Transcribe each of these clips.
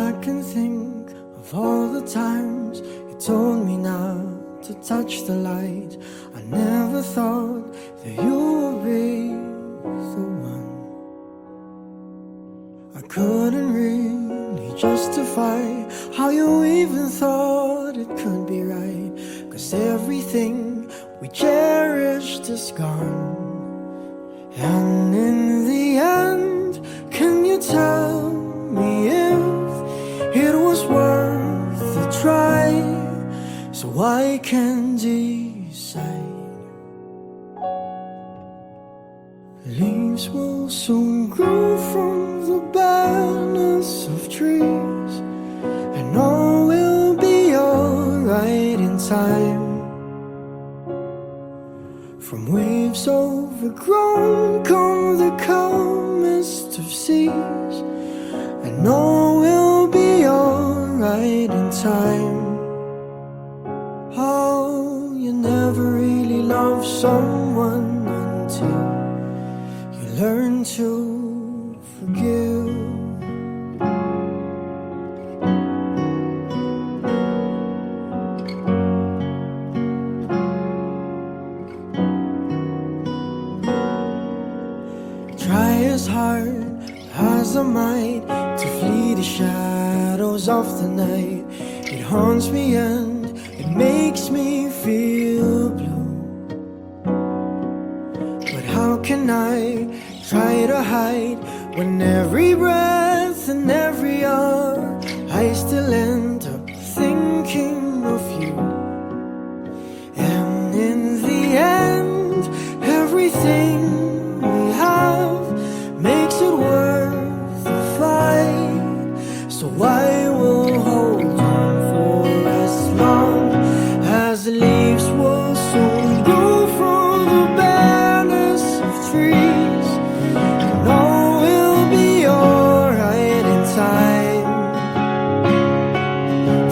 I can think of all the times you told me not to touch the light. I never thought that you would be the one. I couldn't really justify how you even thought it could be right, 'cause everything we cherished is gone. And in the end, can you tell me if it was worth the try, so I can decide? Leaves will soon grow from the barrenness of trees, and all will be alright in time. From waves overgrown come the calmest of seas, and all will be alright in time. Oh, you never really love someone until you learn to forgive. Try as hard as I might to flee the shadows of the night. It haunts me and it makes me feel blue. But how can I try to hide when every breath and every hour I still end up thinking of you? And in the end, everything we have makes it worth the fight. So I will hold on for as long as the leaves will soon grow from the barrenness of trees, and all will be alright in time.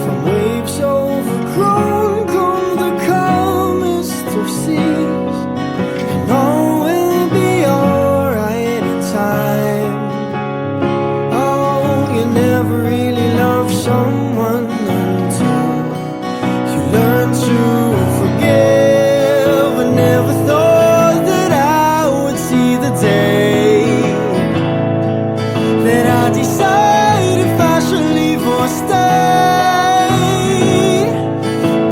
From waves overgrown come the calmest of seas, and all will be alright in time. Oh, you never really love someone until you learn to forgive. I never thought that I would see the day that I decide if I should leave or stay.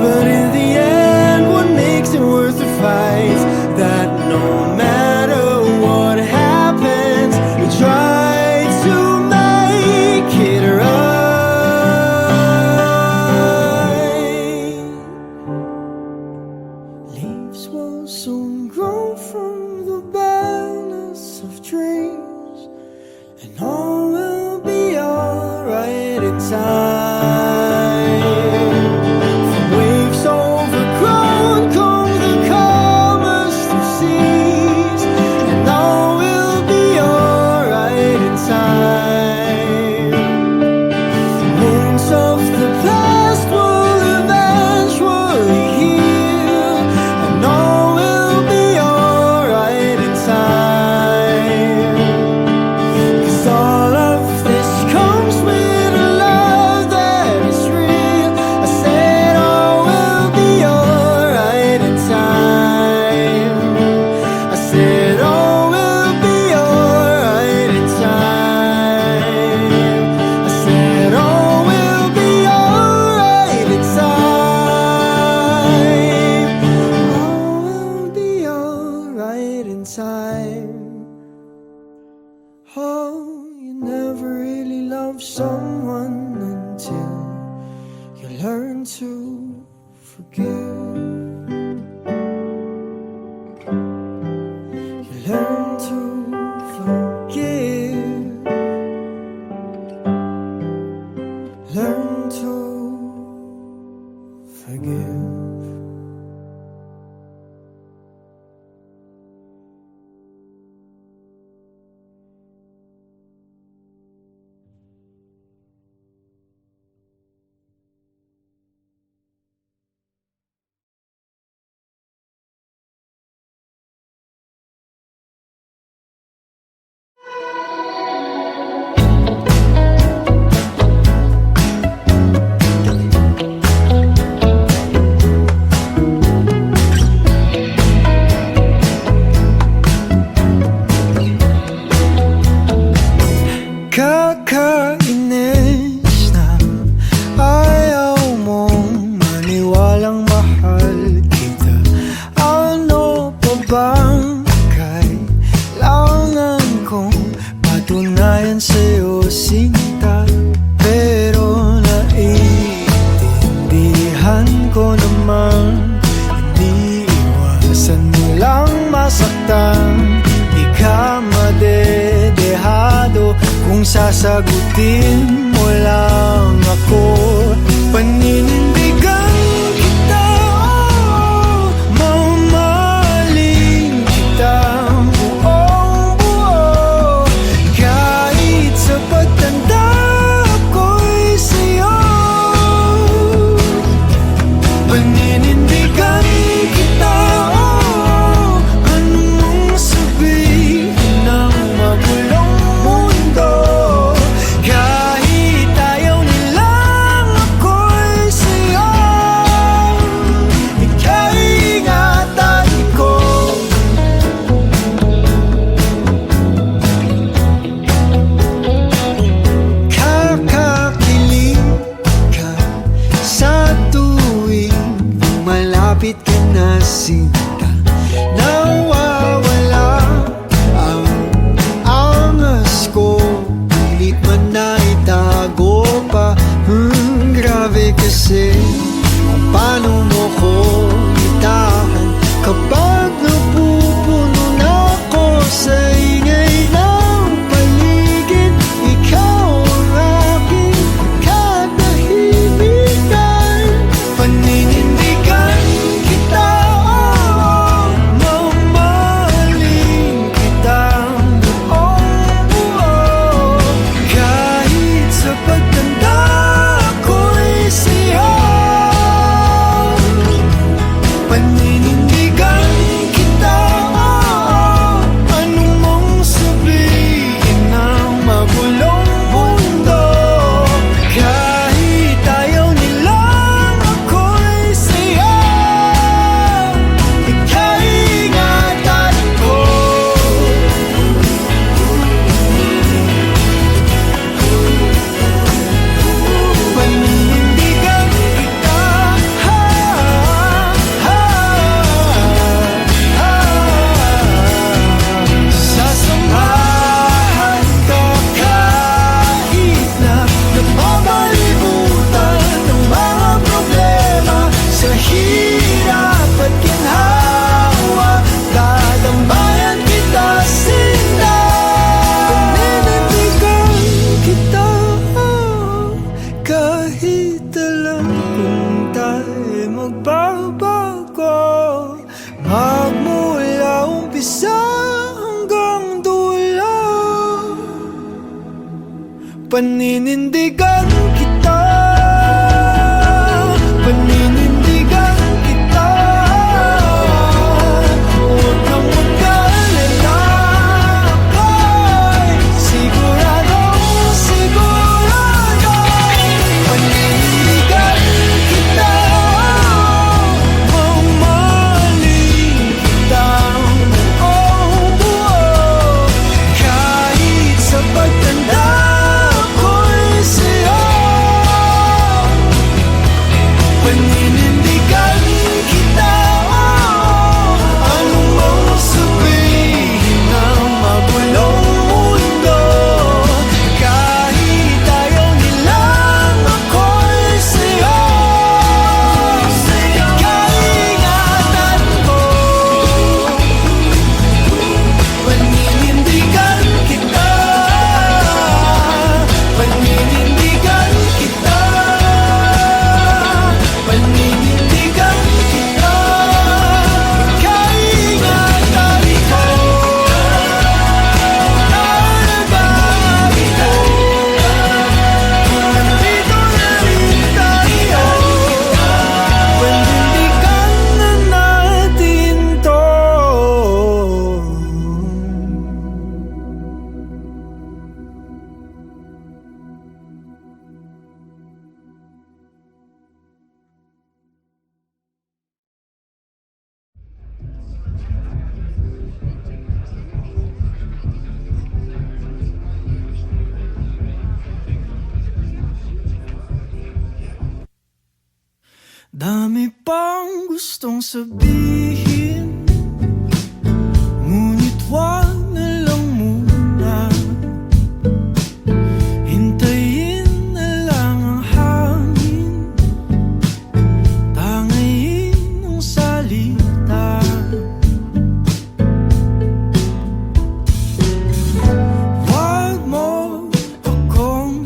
But in the end, what makes it worth the fight? That no matter what happens, we try to make it right. Leaves will soon grow from the barrenness of trees, and all will be alright in time. From waves overgrown come the calmest of seas, and all will be alright in time. Wounds of the past will eventually heal, and all will be alright in time. 'Cause all of this comes with a love that is real. I said all will be alright in time. I said all will be alright in time. I said all will be alright in time. All will be alright in time. Oh, you never really love someone until you learn to forgive. You learn to forgive. Learn to forgive. Sagutin mo lang ako, paninindigan kita, mamahalin kita buong buo. Kahit sa pagtanda ko'y sa'yo, paninindigan kita, anong mong sabihin ng magulong mundo. Kahit ayaw nilang ako'y sa'yo, ika'y ingatan ko. Kakakilig ka sa tuwing malapit ka na, sinta. Nawawala ang angas ko, pilit man na itago pa. Grabe kasi kung paano mo ko itahan kapag napupuno na ako sa ingay ng paligid. Ikaw ang aking katahimikan, paninindigan kita, mamahalin kita buong buo. Kahit sa pagtanda ko'y sa'yo, paninindigan kita, anong mong sabihin ng magulong mundo. Kahit ayaw nilang ako'y sa'yo, ika'y ingatan ko. Paninindigan kita, sasamahan ka kahit na napapalibutan ng mga problema. Sa hirap at ginhawa, dadambayan kita, sinta. Paninindigan kita, kahit alam kung tayo magbabago, magmula umpisa hanggang dulo. Paninindigan kita, paninindigan kita. Huwag kang mag-alala, ako'y siguradong sigurado. Paninindigan kita, mamahalin kita buong buo. Kahit sa pagtanda ko'y sa'yo, paninindigan kita, anong mong sabihin ng magulong mundo. Kahit ayaw nilang ako'y sa'yo, ika'y ingatan ko. Paninindigan kita, paninindigan kita, paninindigan kita, ika'y ingatan ko. Alagaan ko, nandito na rin tayo, panindigan na natin to. Dami pang gustong sabihin, ngunit wag na lang muna. Hintayin na lang ang hangin, tangayin ang salita. Wag mo akong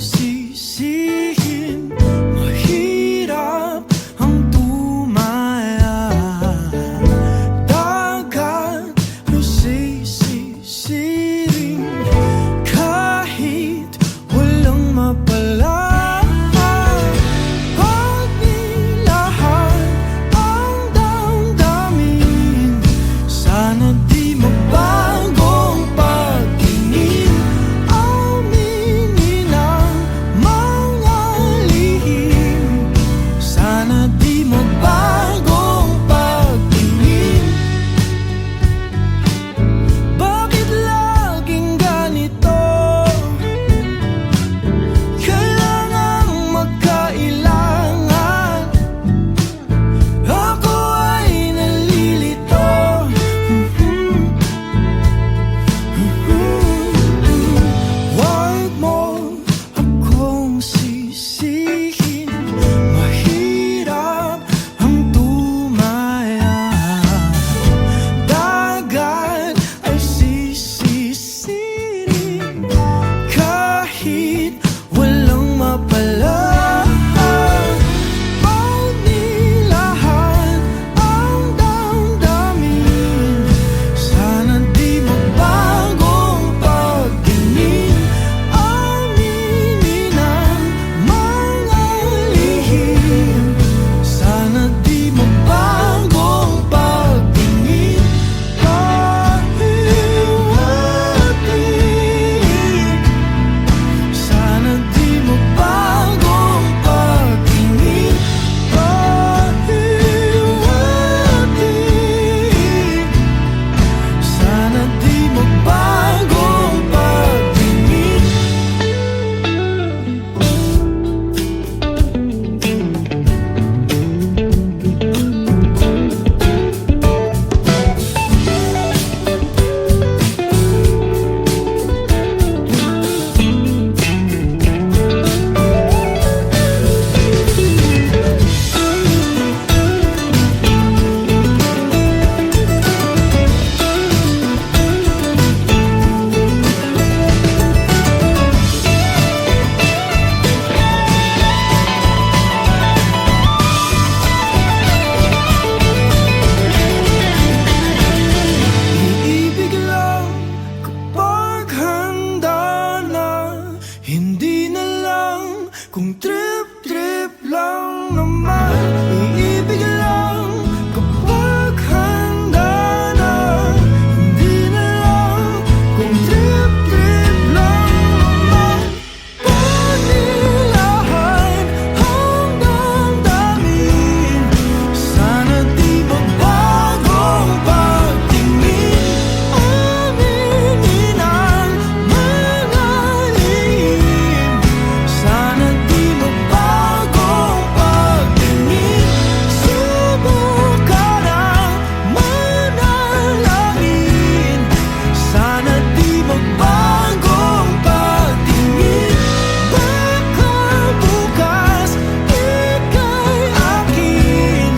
lang naman, iibig lang kapag handa na. Hindi na lang kung trip-trip lang naman. Panilahan hanggang damin, sana di magbagong pagtingin. Aminin ang malalim, sana di magbagong pagtingin. Subukan ang manalangin, sana di magbagong pagtingin. Baka bukas ika'y akin,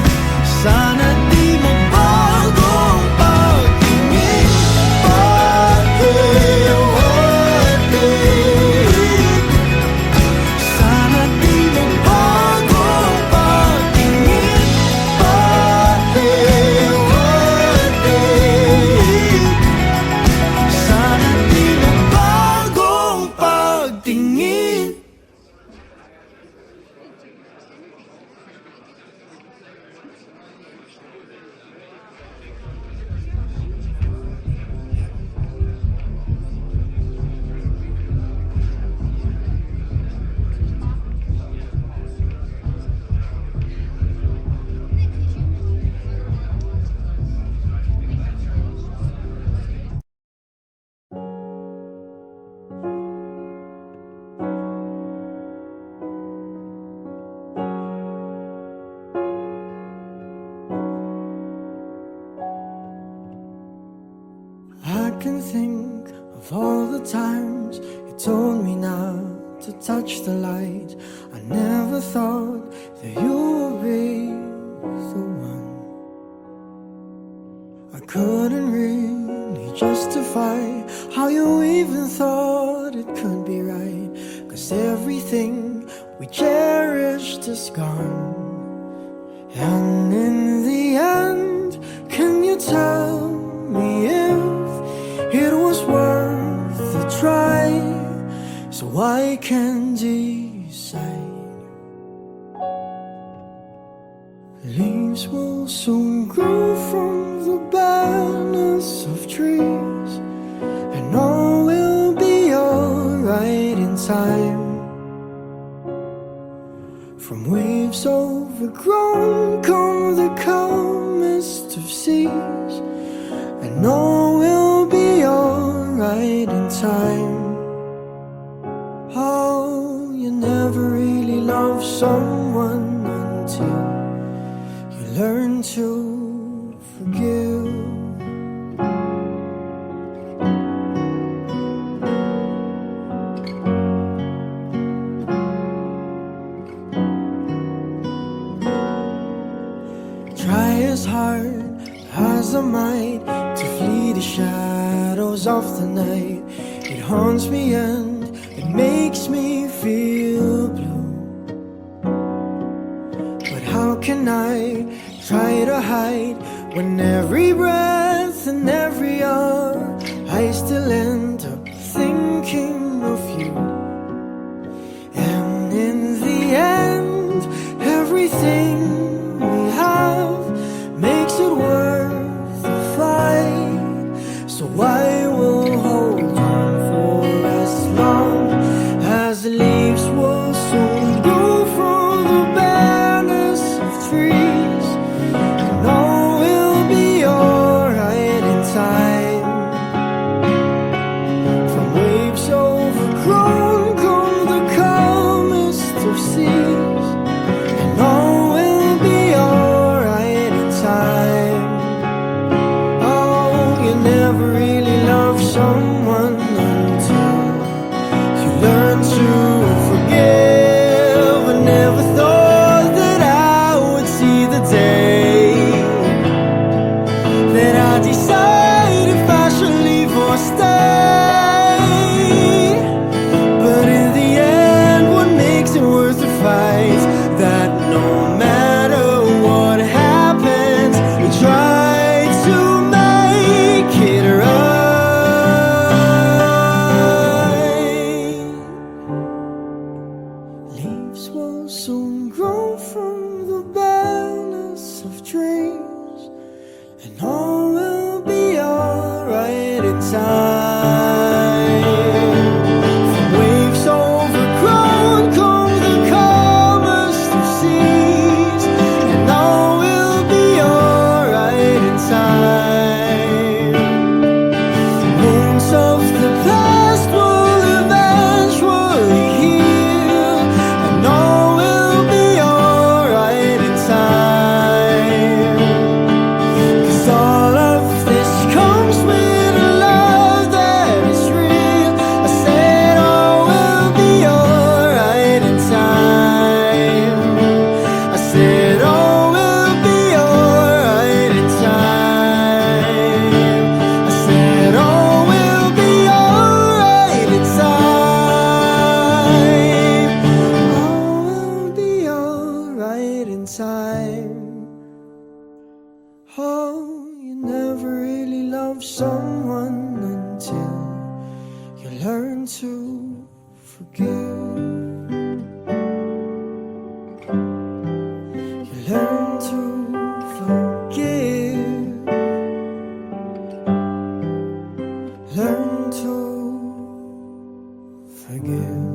sana di magbagong pagtingin. Pahiwatig, sana di magbagong pagtingin. Pahiwatig, sana di magbagong pagtingin. I can think of all the times you told me not to touch the light. I never thought that you would be the one. I couldn't really justify how you even thought it could be right, 'cause everything we cherished is gone. And in the end, can you tell me if it was worth the try, so I can decide? Leaves will soon grow from the barrenness of trees, and all will be alright in time. From waves overgrown come the calmest of seas, and all will be alright in time. Oh, you never really love someone until you learn to forgive. Try as hard as I might to flee the shadows of the night. It haunts me and it makes me feel blue. But how can I try to hide when every breath and every hour I still end up thinking of you? And in the end, everything we have makes it worth the fight. So I will hold on for as long as the leaves will soon go from the barrenness of trees, and all will be alright in time. From waves overgrown come the calmest of seas, and all will be alright in time. Oh, you never really love someone until you learn to forgive. I never thought that I would see the day that I decide if I should leave or stay. But in the end, what makes it worth the fight? That no matter what happens, we try to make it right. Leaves will soon grow from the balance of dreams, and all will be alright in time. From waves overgrown come the calmest of seas, and all will be alright in time. Wounds of the past will eventually heal, and all will be alright in time. 'Cause all of this comes with a love that is real. I said all will be alright in time. I said all will be alright in time. I said all will be alright in time. All will be alright in time. Oh, you never really love someone until you learn to forgive. You learn to forgive. Learn to forgive.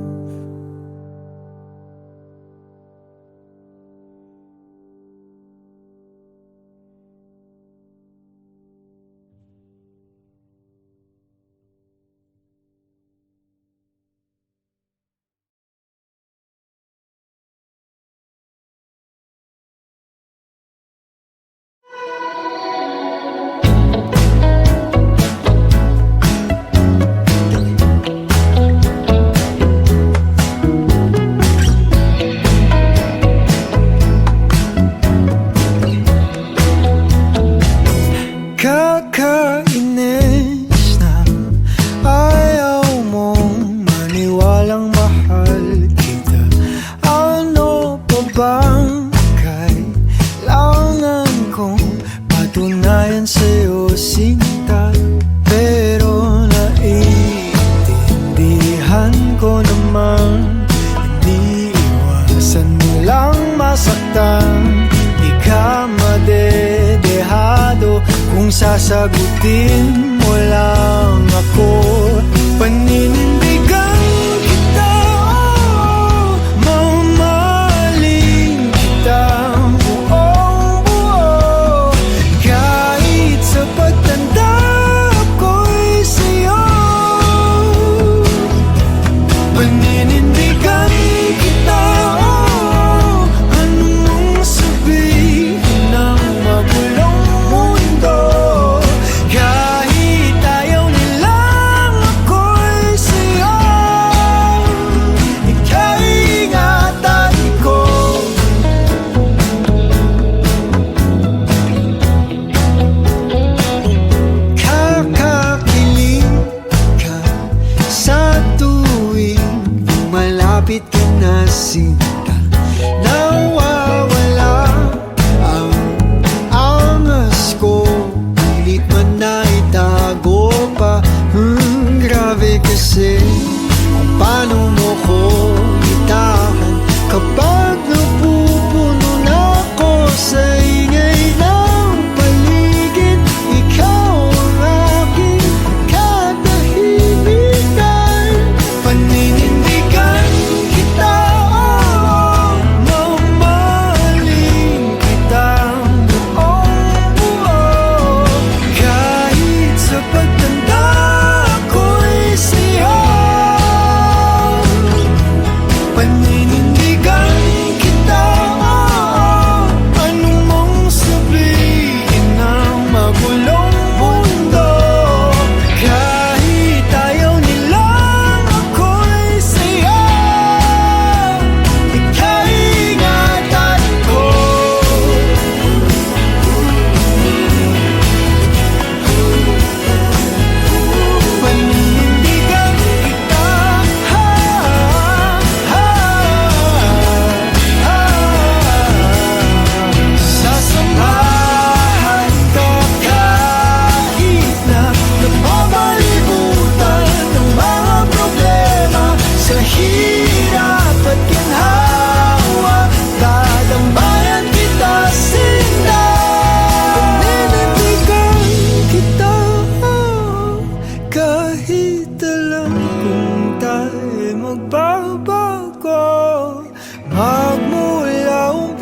Kakainis na ayaw mong maniwalang mahal kita. Ano pa bang kailangan kong patunayan sa'yo, sinta? Pero naiintindihan ko naman, hindi iwasan mo lang masaktan. Di ka madedehado kung sasagutin mo lang ako. Paninindigan kita, oh, mamahalin kita buong buo. Kahit sa pagtanda ako'y sa'yo. Paninindigan kita, oh, anong sabihin ng magulong mundo. Kahit ayaw nilang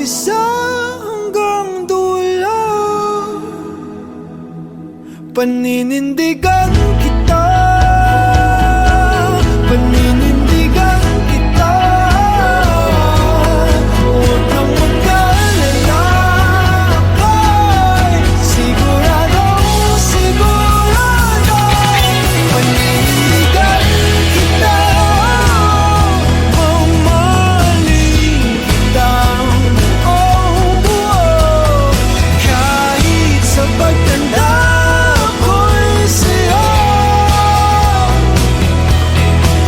umpisa hanggang dulo, paninindigan kita, paninindigan kita. Huwag kang mag-alala, ako'y siguradong sigurado. Paninindigan kita, mamahalin kita buong buo. Kahit sa pagtanda ko'y sa'yo,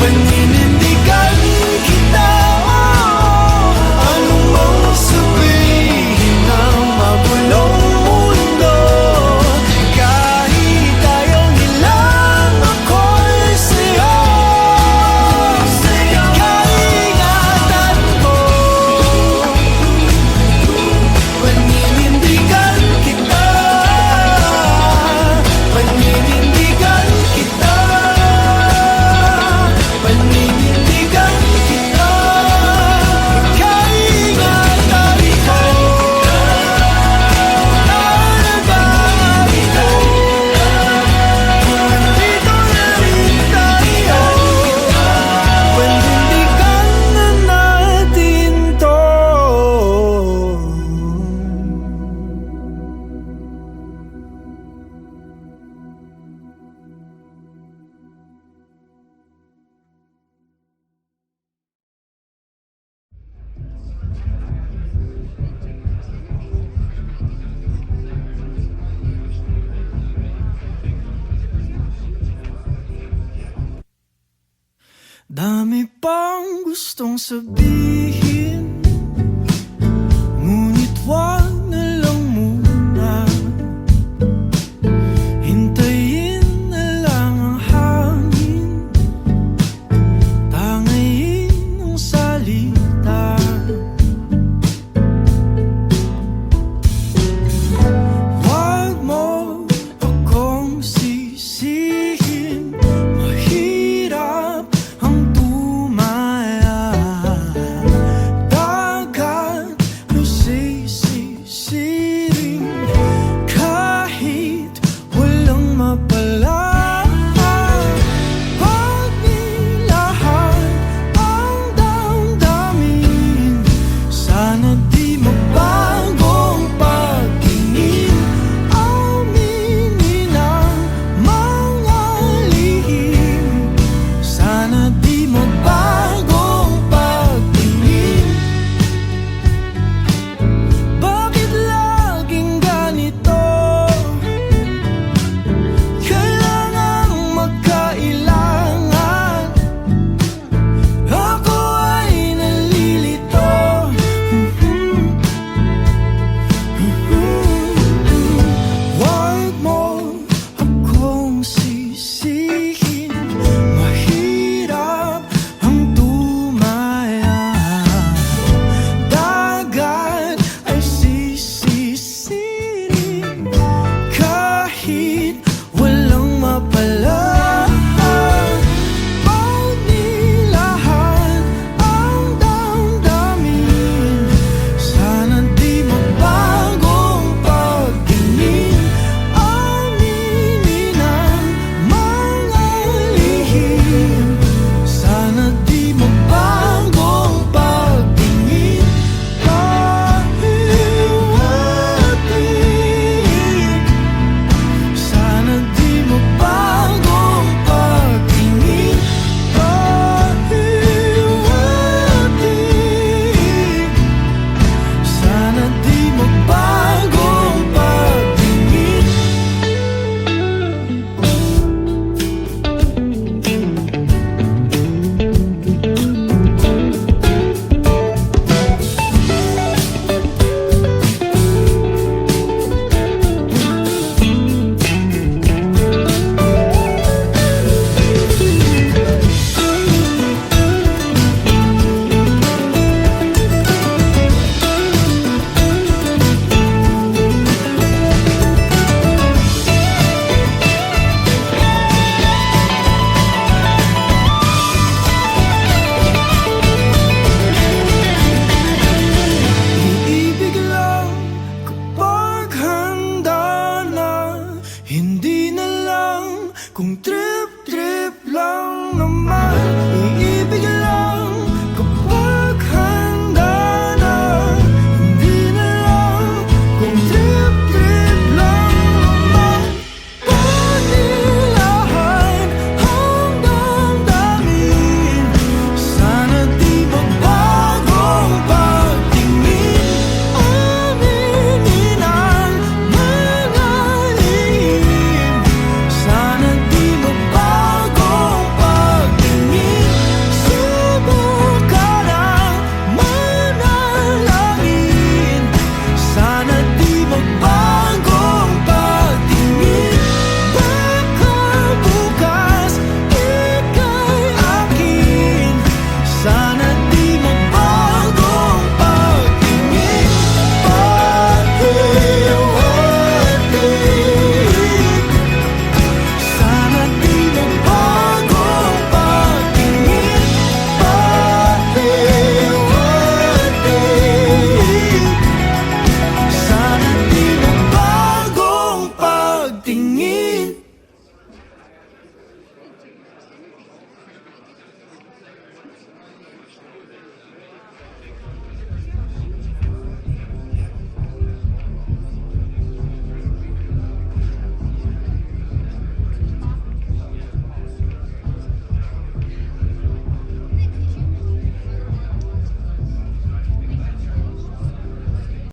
paninindigan kita. Anong mang sabihin ng magulong mundo, kahit ayaw nilang ako'y sa'yo, kaingatan ko. Paninindigan kita, paninindigan kita, paninindigan kita, kaingatan ko. Alagaan ko, nandito na rin tayo, panindigan na natin to. Dami pang gustong sabihin,